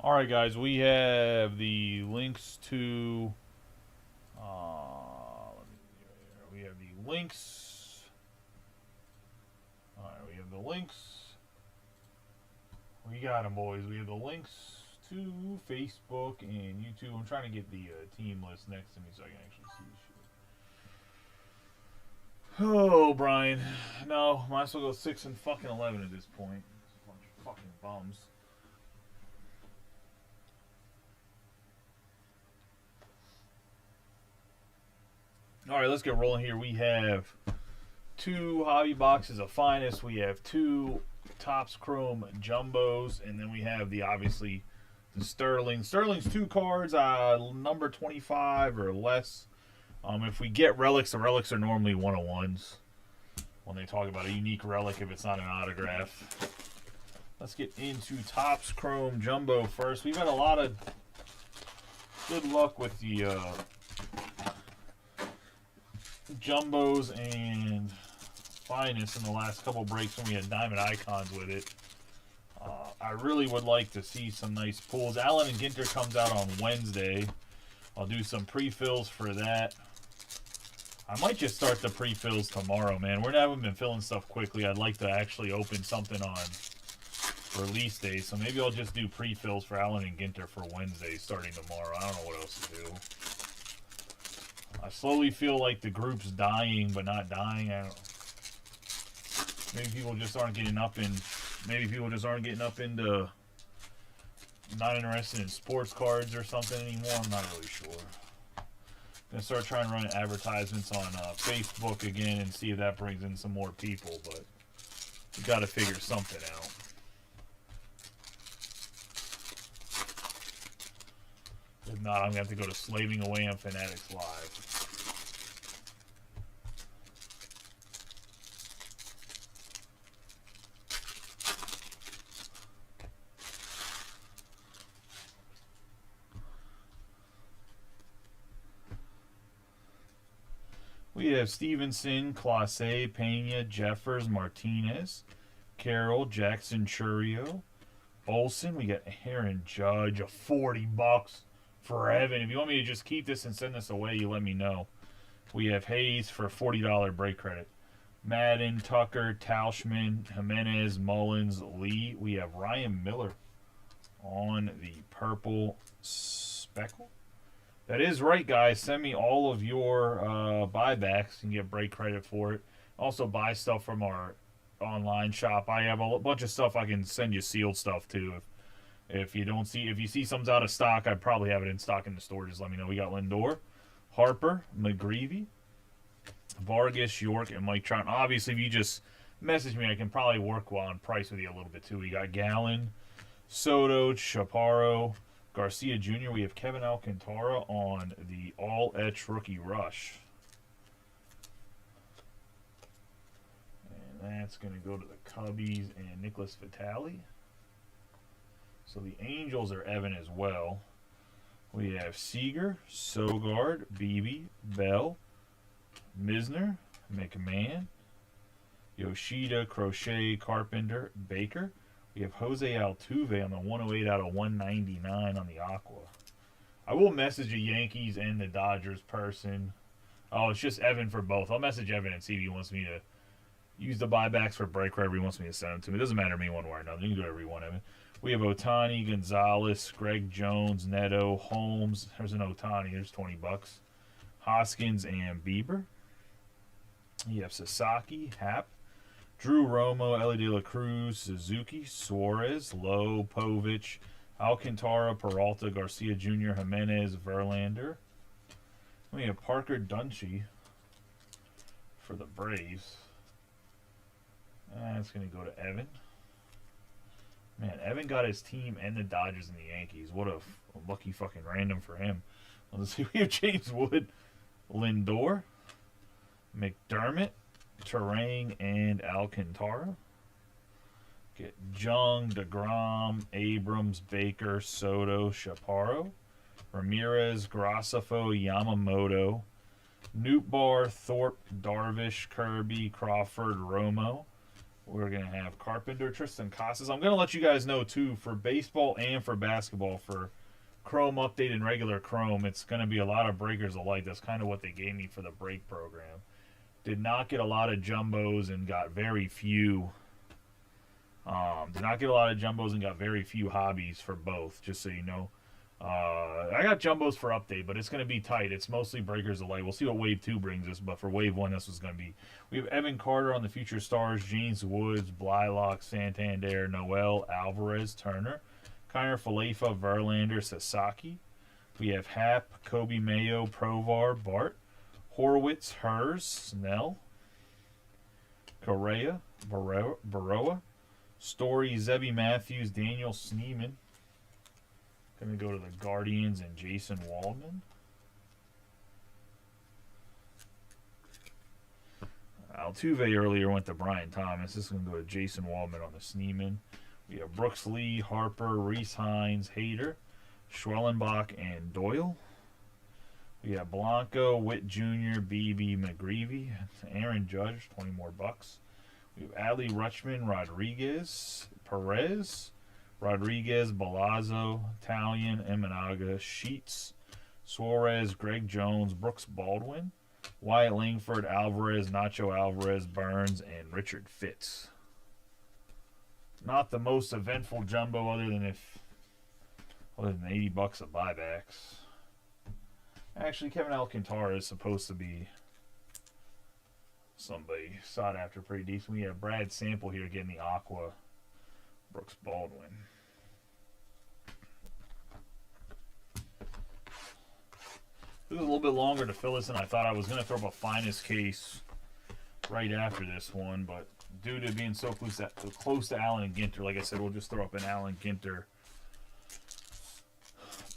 All right, guys, we have the links to. Let me see right here. We have the links. All right, we have the links. We got them, boys. We have the links to Facebook and YouTube. I'm trying to get the team list next to me so I can actually see this shit. Oh, Brian. No, might as well go 6 and fucking 11 at this point. It's a bunch of fucking bums. All right, let's get rolling here. We have 2 hobby boxes of finest. We have 2 Topps Chrome jumbos, and then we have the obviously the Sterling. Sterling's 2 cards, number 25 or less. If we get relics, the relics are normally 101s. When they talk about a unique relic, if it's not an autograph. Let's get into Topps Chrome jumbo first. We've had a lot of good luck with the jumbos and finest in the last couple breaks when we had diamond icons with it. I really would like to see some nice pulls. Allen and Ginter comes out on Wednesday. I'll do some pre-fills for that. I might just start the pre-fills tomorrow, man. We haven't been filling stuff quickly. I'd like to actually open something on release day, so maybe I'll just do pre-fills for Allen and Ginter for Wednesday starting tomorrow. I don't know what else to do. I slowly feel like the group's dying, but not dying. I don't know. Maybe people just aren't getting up in. Maybe people just aren't getting up into. Not interested in sports cards or something anymore. I'm not really sure. I'm gonna start trying to run advertisements on Facebook again and see if that brings in some more people. But we got to figure something out. If not, I'm gonna have to go to slaving away on Fanatics Live. We have Stevenson, Clase, Pena, Jeffers, Martinez, Carroll, Jackson, Churio, Olsen. We got Aaron Judge, a $40 for Evan. If you want me to just keep this and send this away, you let me know. We have Hayes for $40 break credit. Madden, Tucker, Tauschman, Jimenez, Mullins, Lee. We have Ryan Miller on the purple speckle. That is right, guys. Send me all of your buybacks and get break credit for it. Also, buy stuff from our online shop. I have a bunch of stuff I can send you sealed stuff too. If you see something's out of stock, I'd probably have it in stock in the store. Just let me know. We got Lindor, Harper, McGreevy, Vargas, York, and Mike Trout. Obviously, if you just message me, I can probably work on price with you a little bit too. We got Gallen, Soto, Chaparro, Garcia Jr. We have Kevin Alcantara on the all-etch rookie rush. And that's going to go to the Cubbies and Nicholas Vitale. So the Angels are Evan as well. We have Seager, Sogard, Beebe, Bell, Misner, McMahon, Yoshida, Crochet, Carpenter, Baker. We have Jose Altuve on the 108 out of 199 on the Aqua. I will message the Yankees and the Dodgers person. Oh, it's just Evan for both. I'll message Evan and see if he wants me to use the buybacks for break wherever he wants me to send them to me. It doesn't matter to me one way or another. You can do whatever you want, Evan. We have Otani, Gonzalez, Greg Jones, Neto, Holmes. There's an Otani. There's $20. Hoskins and Bieber. You have Sasaki, Happ, Drew Romo, Ellie De La Cruz, Suzuki, Suarez, Lowe, Povich, Alcantara, Peralta, Garcia Jr., Jimenez, Verlander. We have Parker Dungy for the Braves. That's going to go to Evan. Man, Evan got his team and the Dodgers and the Yankees. What a lucky fucking random for him. Let's see. We have James Wood, Lindor, McDermott, Terang, and Alcantara. Get Jung, DeGrom, Abrams, Baker, Soto, Chaparro, Ramirez, Graceffo, Yamamoto, Nootbaar, Thorpe, Darvish, Kirby, Crawford, Romo, We're going to have Carpenter, Tristan Casas. I'm going to let you guys know, too, for baseball and for basketball, for Chrome Update and regular Chrome, it's going to be a lot of breakers of light. That's kind of what they gave me for the break program. Did not get a lot of jumbos and got very few. Did not get a lot of jumbos and got very few hobbies for both, just so you know. I got jumbos for update, but it's going to be tight. It's mostly breakers of light. We'll see what Wave 2 brings us, but for Wave 1, this was going to be. We have Evan Carter on the Future Stars, James Woods, Blylock, Santander, Noel, Alvarez, Turner, Kiner Falefa, Verlander, Sasaki. We have Happ, Kobe Mayo, Provar, Bart, Horowitz, Hers, Snell, Correa, Baroa, Story, Zebby Matthews, Daniel Sneeman. Going to go to the Guardians and Jason Waldman. Altuve earlier went to Brian Thomas. This is going to go to Jason Waldman on the Sneeman. We have Brooks Lee, Harper, Reese Hines, Hader, Schwellenbach, and Doyle. We have Blanco, Witt Jr., Beebe, McGreevy, Aaron Judge, 20 more bucks. We have Adley Rutschman, Rodriguez, Perez, Rodriguez, Balazzo, Italian, Eminaga, Sheets, Suarez, Greg Jones, Brooks Baldwin, Wyatt Langford, Alvarez, Nacho Alvarez, Burns, and Richard Fitz. Not the most eventful jumbo other than 80 bucks of buybacks. Actually, Kevin Alcantara is supposed to be somebody sought after pretty decent. We have Brad Sample here getting the Aqua Brooks Baldwin. It was a little bit longer to fill this in. I thought I was going to throw up a finest case right after this one, but due to being so close to Allen and Ginter, like I said, we'll just throw up an Allen Ginter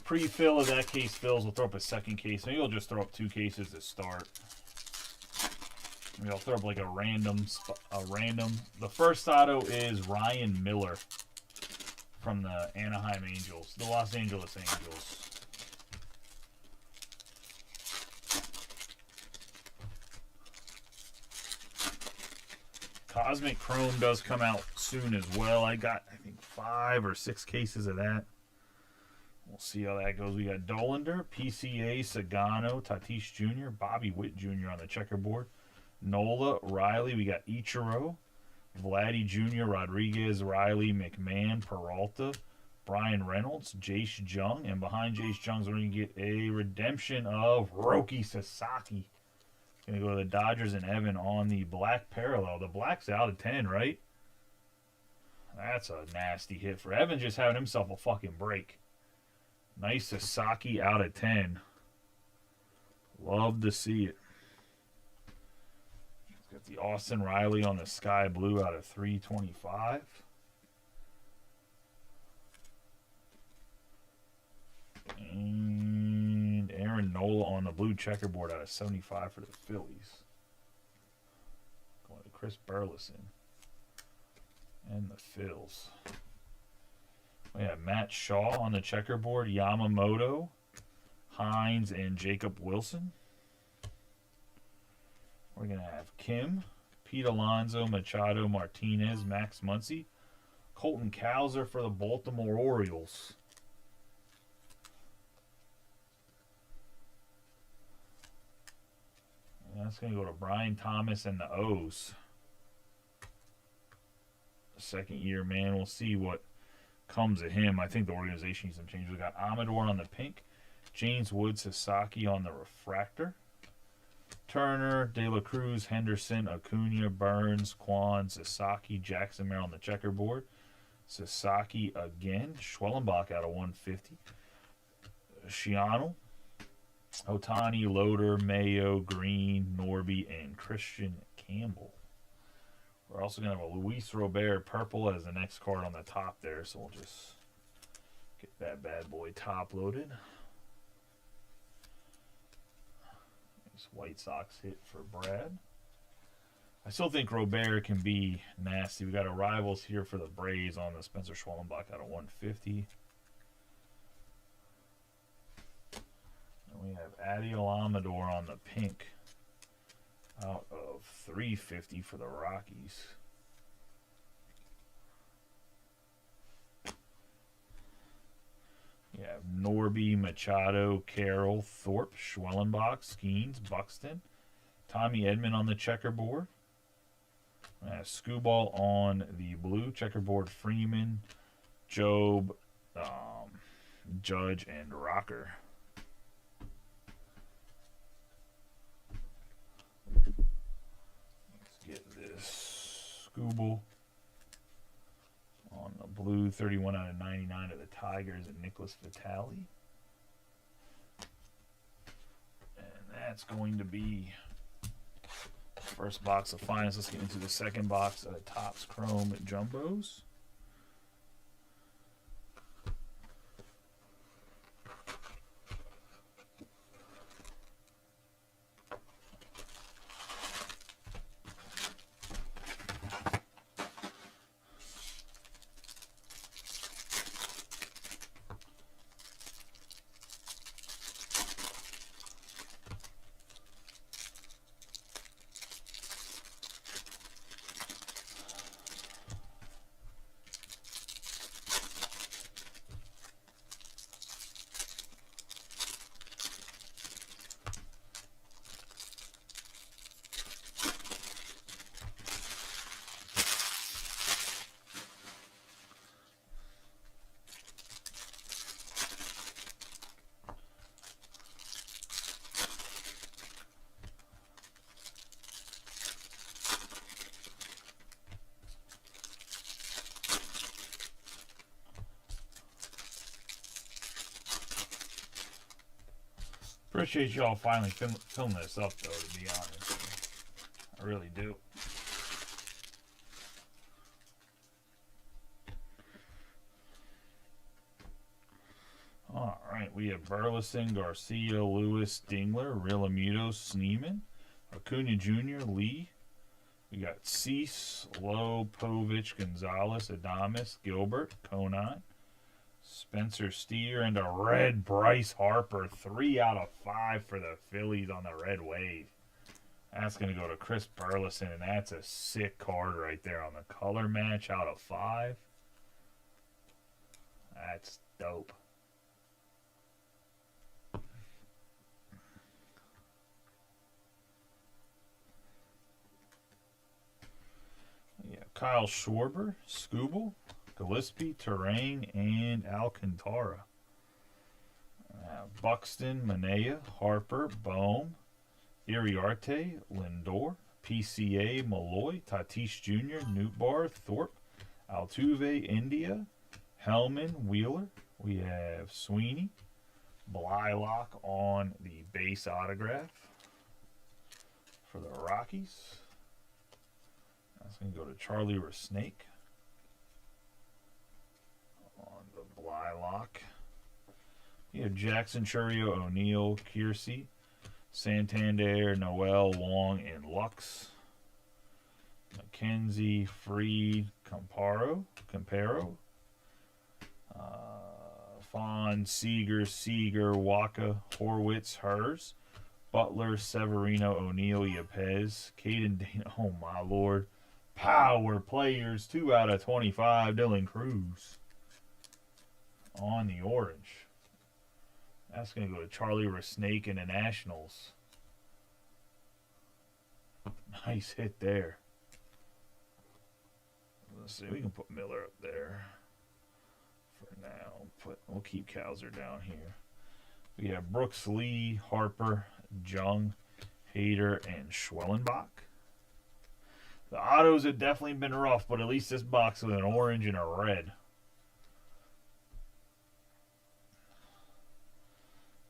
pre-fill. As that case fills, we'll throw up a second case. Maybe we'll just throw up 2 cases to start. Maybe I'll throw up like a random. The first auto is Ryan Miller from the Anaheim Angels, the Los Angeles Angels. Cosmic Chrome does come out soon as well. I got, I think, 5 or 6 cases of that. We'll see how that goes. We got Dolander, PCA, Sagano, Tatis Jr., Bobby Witt Jr. on the checkerboard. Nola, Riley. We got Ichiro, Vladdy Jr., Rodriguez, Riley, McMahon, Peralta, Brian Reynolds, Jace Jung. And behind Jace Jung's, we're going to get a redemption of Roki Sasaki. Going to go to the Dodgers and Evan on the black parallel. The black's out of 10, right? That's a nasty hit for Evan, just having himself a fucking break. Nice Sasaki out of 10. Love to see it. Got the Austin Riley on the sky blue out of 325. And Aaron Nola on the blue checkerboard out of 75 for the Phillies. Going to Chris Burleson. And the Phils. We have Matt Shaw on the checkerboard. Yamamoto, Hines, and Jacob Wilson. We're going to have Kim, Pete Alonso, Machado, Martinez, Max Muncy, Colton Cowser for the Baltimore Orioles. And that's going to go to Brian Thomas and the O's. Second year, man. We'll see what comes of him. I think the organization needs some change. We got Amador on the pink, James Wood, Sasaki on the refractor. Turner, De La Cruz, Henderson, Acuna, Burns, Kwan, Sasaki, Jackson Merrill on the checkerboard. Sasaki again. Schwellenbach out of 150. Shiano, Otani, Loader, Mayo, Green, Norby, and Christian Campbell. We're also going to have a Luis Robert purple as the next card on the top there, so we'll just get that bad boy top loaded. White Sox hit for Brad. I still think Robert can be nasty. We got our rivals here for the Braves on the Spencer Schwellenbach out of 150. And we have Adiel Amador on the pink out of 350 for the Rockies. Norby, Machado, Carroll, Thorpe, Schwellenbach, Skeens, Buxton, Tommy Edman on the checkerboard. Skewball on the blue checkerboard, Freeman, Job, Judge, and Rocker. Let's get this Skewball on the blue, 31 out of 99 of the Tigers and Nicholas Vitale. And that's going to be first box of finals. Let's get into the second box of the Topps Chrome Jumbos. Appreciate y'all finally film this up, though, to be honest. I really do. Alright, we have Burleson, Garcia, Lewis, Dingler, Realmuto, Sneeman, Acuna Jr., Lee. We got Cease, Lowe, Povich, Gonzalez, Adames, Gilbert, Conan, Spencer Steer, and a red Bryce Harper. 3 out of 5 for the Phillies on the red wave. That's going to go to Chris Burleson, and that's a sick card right there on the color match out of 5. That's dope. Yeah, Kyle Schwarber, Skubal, Gillespie, Terrain, and Alcantara. Buxton, Manea, Harper, Bohm, Iriarte, Lindor, PCA, Malloy, Tatis Jr., Nootbaar, Thorpe, Altuve, India, Hellman, Wheeler. We have Sweeney, Blylock on the base autograph for the Rockies. That's going to go to Charlie Resnake on the Blylock. You have Jackson, Churio, O'Neill, Kiersey, Santander, Noel, Wong, and Lux. McKenzie, Freed, Campero, Fawn, Seager, Waka, Horwitz, Hers, Butler, Severino, O'Neill, Yepez, Caden Dana, oh my lord, power players, 2 out of 25, Dylan Cruz on the orange. That's going to go to Charlie Resnake and the Nationals. Nice hit there. Let's see, we can put Miller up there for now. We'll keep Kowser down here. We have Brooks, Lee, Harper, Jung, Hader, and Schwellenbach. The autos have definitely been rough, but at least this box with an orange and a red.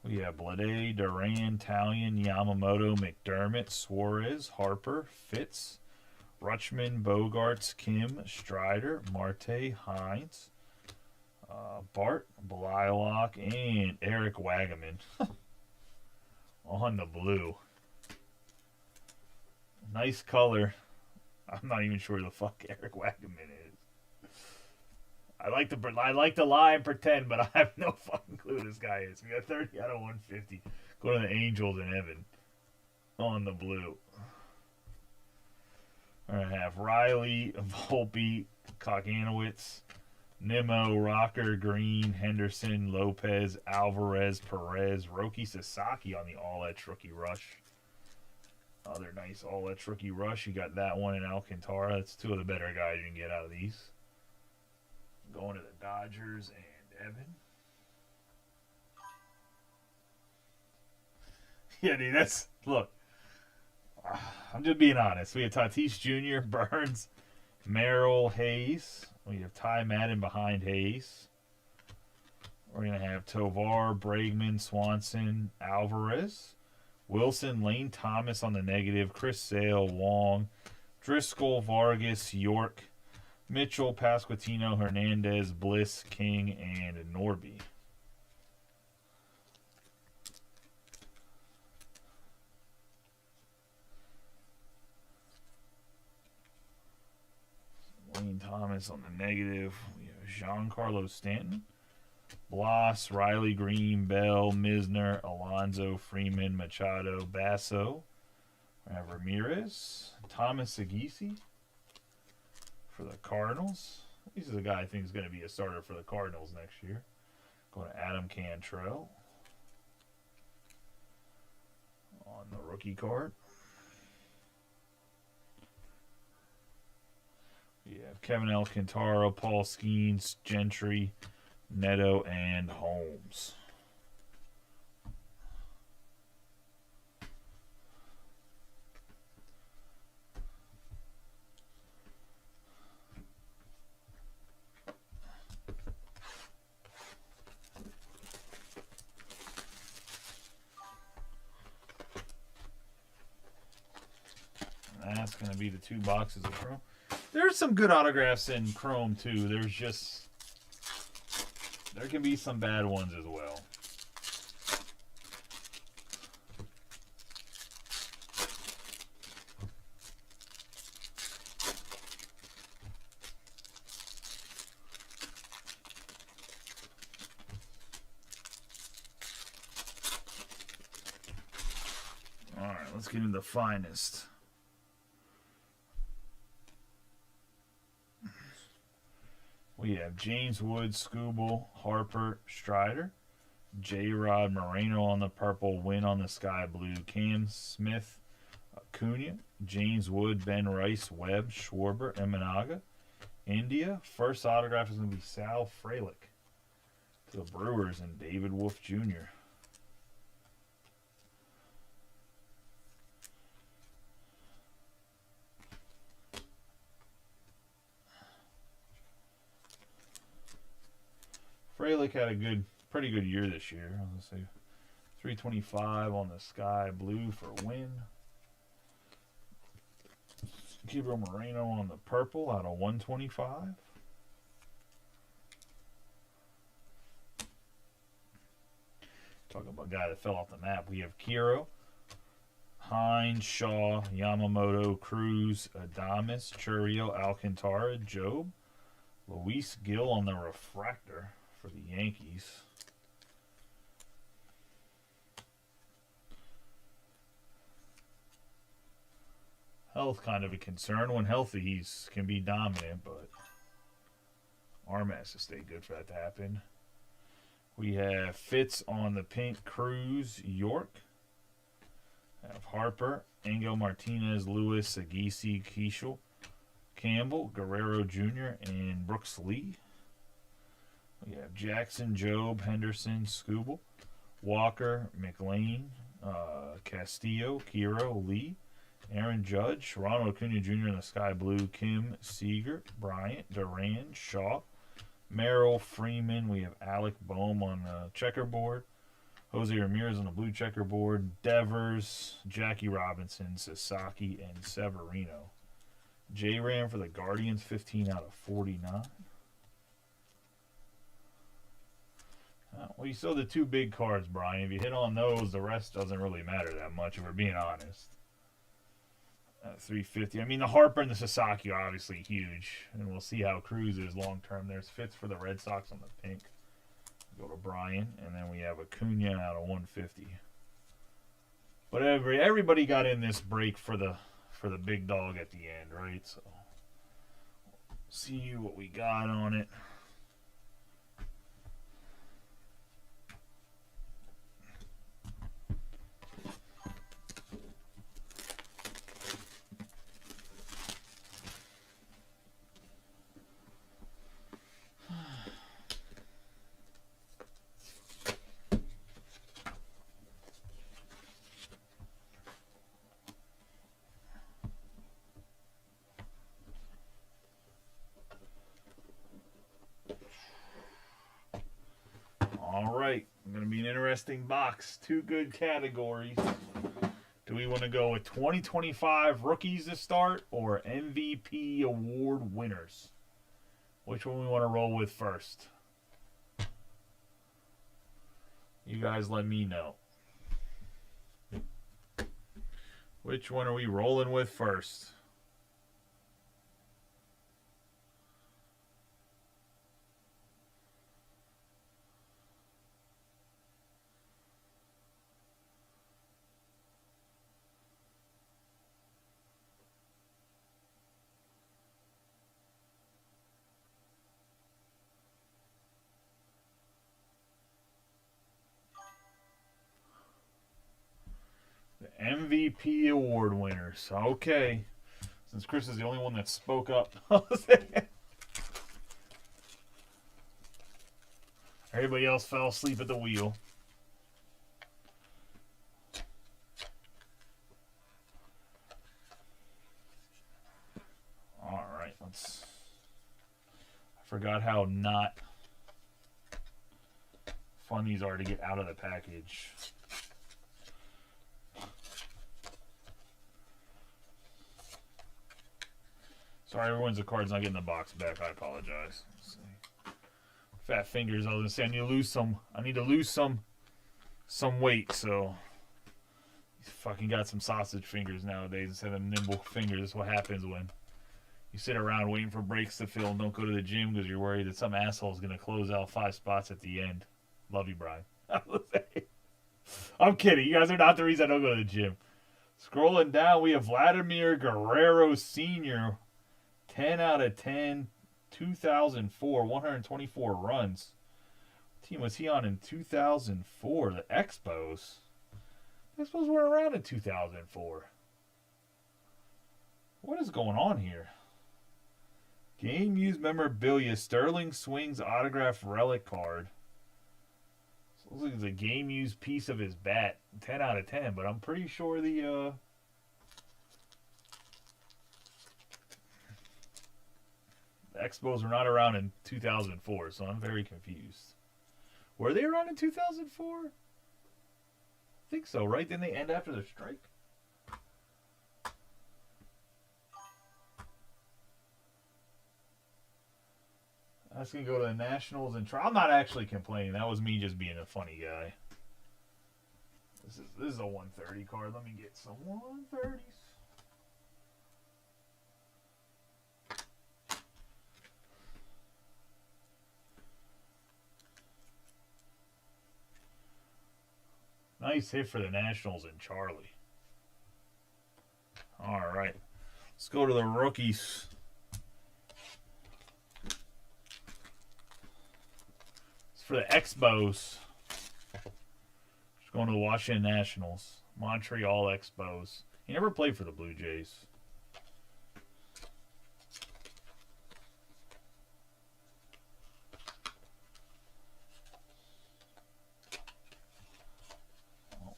We have Blade, Duran, Talion, Yamamoto, McDermott, Suarez, Harper, Fitz, Rutschman, Bogarts, Kim, Strider, Marte, Hines, Bart, Blylock, and Eric Wagaman on the blue. Nice color. I'm not even sure who the fuck Eric Wagaman is. I like to lie and pretend, but I have no fucking clue who this guy is. We got 30 out of 150. Go to the Angels and Evan on the blue. We're going to have Riley, Volpe, Koganowitz, Nimmo, Rocker, Green, Henderson, Lopez, Alvarez, Perez, Roki Sasaki on the All-Etch Rookie Rush. Other nice All-Etch Rookie Rush. You got that one in Alcantara. That's two of the better guys you can get out of these. Going to the Dodgers and Evan. Yeah, dude, that's... Look. I'm just being honest. We have Tatis Jr., Burns, Merrill, Hayes. We have Ty Madden behind Hayes. We're going to have Tovar, Bregman, Swanson, Alvarez, Wilson, Lane Thomas on the negative, Chris Sale, Wong, Driscoll, Vargas, York, Mitchell, Pasquantino, Hernandez, Bliss, King, and Norby. Lane Thomas on the negative. We have Giancarlo Stanton, Bloss, Riley Green, Bell, Misner, Alonso, Freeman, Machado, Basso. We have Ramirez, Thomas Segisi for the Cardinals. This is a guy I think is going to be a starter for the Cardinals next year. Going to Adam Cantrell on the rookie card. We have Kevin Alcantara, Paul Skeens, Gentry, Neto, and Holmes. And that's going to be the 2 boxes of Chrome. There's some good autographs in Chrome, too. There can be some bad ones as well. All right, let's get into the finest. We have James Wood, Skubal, Harper, Strider, J-Rod, Moreno on the purple, Wynn on the sky blue, Cam Smith, Acuna, James Wood, Ben Rice, Webb, Schwarber, Eminaga, India. First autograph is going to be Sal Frelick to the Brewers and David Wolf Jr. Frelick had a pretty good year this year. Let's see, 325 on the sky blue for Wynn. Gabriel Moreno on the purple out of 125. Talking about a guy that fell off the map. We have Kiro, Hines, Shaw, Yamamoto, Cruz, Adames, Churio, Alcantara, Job, Luis Gil on the refractor for the Yankees. Health kind of a concern. When healthy, he can be dominant, but arm has to stay good for that to happen. We have Fitz on the pink, Cruz, York. We have Harper, Angel Martinez, Lewis, Sagisi, Keishel, Campbell, Guerrero Jr., and Brooks Lee. We have Jackson, Job, Henderson, Skubal, Walker, McLean, Castillo, Kiro, Lee, Aaron Judge, Ronald Acuna Jr. in the sky blue, Kim, Seager, Bryant, Duran, Shaw, Merrill, Freeman. We have Alec Boehm on the checkerboard, Jose Ramirez on the blue checkerboard, Devers, Jackie Robinson, Sasaki, and Severino. J-Ram for the Guardians, 15 out of 49. Well, you saw the 2 big cards, Brian. If you hit on those, the rest doesn't really matter that much, if we're being honest. 350. I mean, the Harper and the Sasaki are obviously huge, and we'll see how Cruz is long term. There's Fitz for the Red Sox on the pink. Go to Brian, and then we have Acuna out of 150. But everybody got in this break for the big dog at the end, right? So see what we got on it. interesting box. Two good categories. Do we want to go with 2025 rookies to start or MVP award winners? Which one we want to roll with first? You guys let me know. Which one are we rolling with first? MVP award winners. Okay. Since Chris is the only one that spoke up. Everybody else fell asleep at the wheel. Alright, let's... I forgot how not fun these are to get out of the package. Sorry, everyone's the card's not getting the box back. I apologize. Fat fingers. I was gonna say I need to lose some weight. So fucking got some sausage fingers nowadays instead of nimble fingers. That's what happens when you sit around waiting for breaks to fill and don't go to the gym because you're worried that some asshole is gonna close out 5 spots at the end. Love you, Brian. I'm kidding. You guys are not the reason I don't go to the gym. Scrolling down, we have Vladimir Guerrero Sr. 10 out of 10, 2004, 124 runs. What team was he on in 2004? The Expos. The Expos weren't around in 2004. What is going on here? Game used memorabilia. Sterling Swings autograph relic card. So it looks like it's a game used piece of his bat. 10 out of 10, but I'm pretty sure the Expos were not around in 2004, so I'm very confused. Were they around in 2004? I think so, right? Didn't they end after the strike? That's going to go to the Nationals and try. I'm not actually complaining. That was me just being a funny guy. This is a 130 card. Let me get some 130s. Nice hit for the Nationals and Charlie. All right. Let's go to the rookies. It's for the Expos. Just going to the Washington Nationals. Montreal Expos. He never played for the Blue Jays.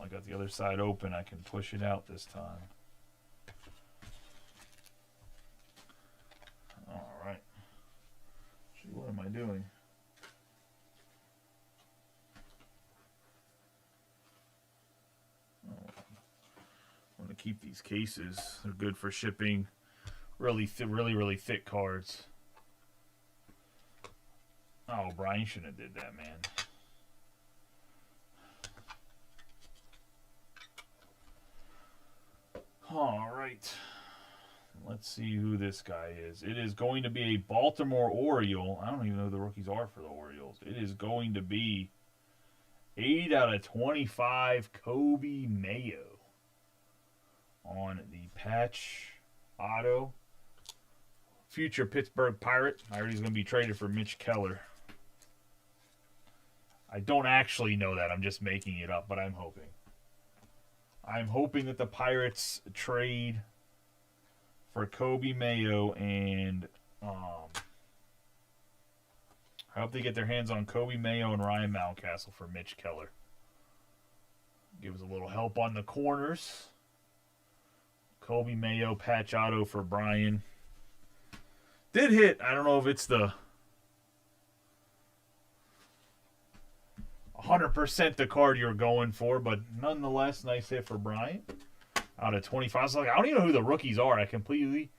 I got the other side open. I can push it out this time. All right. Gee, what am I doing? Oh, I'm going to keep these cases. They're good for shipping really thick cards. Oh, Brian shouldn't have did that, man. All right. Let's see who this guy is. It is going to be a Baltimore Oriole. I don't even know who the rookies are for the Orioles. It is going to be 8 out of 25 Kobe Mayo on the patch auto. Future Pittsburgh Pirate. I heard he's going to be traded for Mitch Keller. I don't actually know that. I'm just making it up, but I'm hoping. I'm hoping that the Pirates trade for Kobe Mayo, and I hope they get their hands on Kobe Mayo and Ryan Mountcastle for Mitch Keller. Give us a little help on the corners. Kobe Mayo patch auto for Brian. Did hit. I don't know if it's the 100% the card you're going for, but nonetheless, nice hit for Bryant. Out of 25. I was like, I don't even know who the rookies are. I completely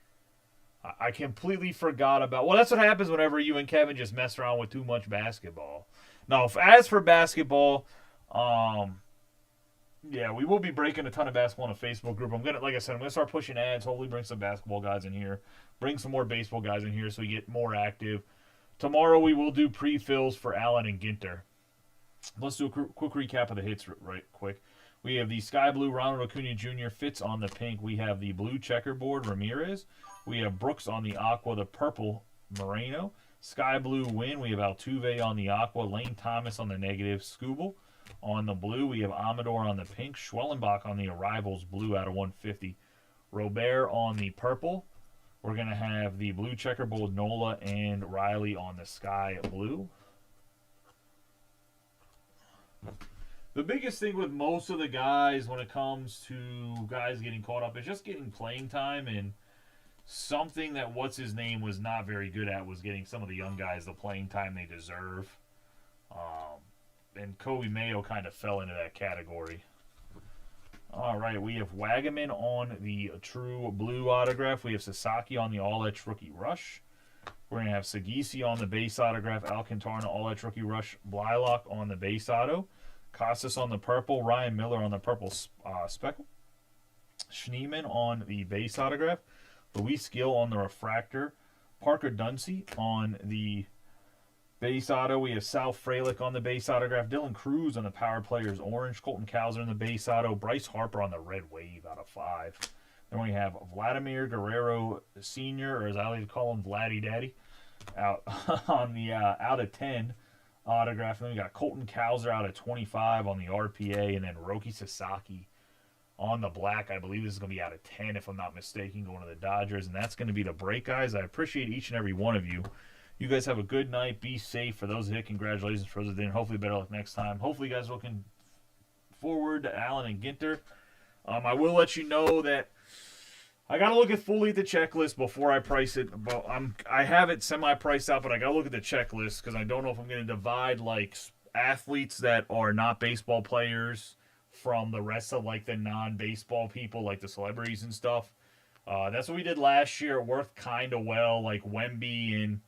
forgot about. Well, that's what happens whenever you and Kevin just mess around with too much basketball. Now, as for basketball, yeah, we will be breaking a ton of basketball in a Facebook group. Like I said, I'm gonna start pushing ads. Hopefully, bring some basketball guys in here, bring some more baseball guys in here, so we get more active. Tomorrow we will do pre-fills for Allen and Ginter. Let's do a quick recap of the hits right quick. We have the sky blue Ronald Acuna Jr. fits on the pink. We have the blue checkerboard Ramirez. We have Brooks on the aqua, the purple Moreno. Sky blue win. We have Altuve on the aqua. Lane Thomas on the negative. Scooble on the blue. We have Amador on the pink. Schwellenbach on the arrivals blue out of 150. Robert on the purple. We're going to have the blue checkerboard Nola and Riley on the sky blue. The biggest thing with most of the guys when it comes to guys getting caught up is just getting playing time, and something that what's-his-name was not very good at was getting some of the young guys the playing time they deserve. And Kobe Mayo kind of fell into that category. All right, we have Wagaman on the true blue autograph. We have Sasaki on the all-edge rookie rush. We're going to have Sagisi on the base autograph. Alcantara all-edge rookie rush. Blylock on the base auto. Casas on the purple. Ryan Miller on the purple speckle. Schneeman on the base autograph. Luis Gill on the refractor. Parker Dunsey on the base auto. We have Sal Frelick on the base autograph. Dylan Cruz on the power players orange. Colton Cowser on the base auto. Bryce Harper on the red wave out of 5. Then we have Vladimir Guerrero Sr., or as I like to call him, Vladdy Daddy, out on the out of 10 autograph. And then we got Colton Cowser out of 25 on the RPA, and then Roki Sasaki on the black. I believe this is going to be out of 10 if I'm not mistaken, going to the Dodgers. And that's going to be the break, guys. I appreciate each and every one of you. You guys have a good night. Be safe. For those that hit, congratulations. For those that didn't, hopefully better luck next time. Hopefully you guys are looking forward to Allen and Ginter. I will let you know that I got to look fully at the checklist before I price it. But I have it semi-priced out, but I got to look at the checklist because I don't know if I'm going to divide like athletes that are not baseball players from the rest of like the non-baseball people, like the celebrities and stuff. That's what we did last year. It worked kind of well. Like Wemby and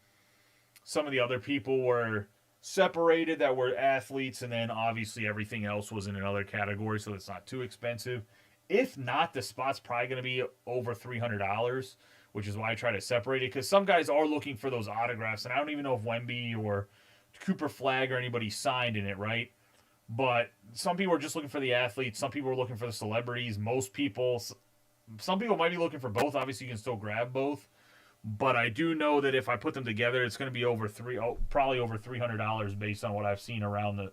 some of the other people were separated that were athletes, and then obviously everything else was in another category, so it's not too expensive. If not, the spot's probably going to be over $300, which is why I try to separate it, because some guys are looking for those autographs, and I don't even know if Wemby or Cooper Flagg or anybody signed in it, right? But some people are just looking for the athletes. Some people are looking for the celebrities. Some people might be looking for both. Obviously, you can still grab both. But I do know that if I put them together, it's going to be probably over $300 based on what I've seen around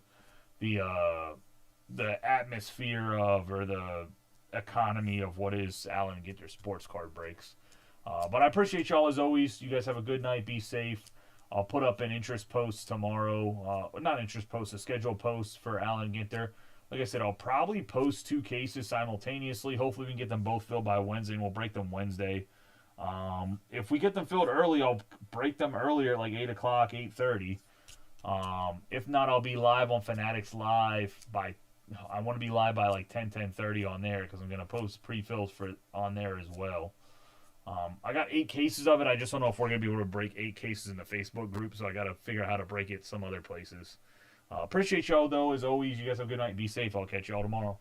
the atmosphere of, or the economy of what is Allen Ginter sports card breaks. But I appreciate y'all as always. You guys have a good night. Be safe. I'll put up an interest post tomorrow. Not interest post, a scheduled post for Allen Ginter. Like I said, I'll probably post 2 cases simultaneously. Hopefully we can get them both filled by Wednesday, and we'll break them Wednesday. If we get them filled early, I'll break them earlier at like 8 o'clock, 8:30. If not, I'll be live on Fanatics Live I want to be live by like 10:30 on there, because I'm going to post pre-fills on there as well. I got 8 cases of it. I just don't know if we're going to be able to break 8 cases in the Facebook group, so I got to figure out how to break it some other places. Appreciate y'all, though, as always. You guys have a good night. Be safe. I'll catch y'all tomorrow.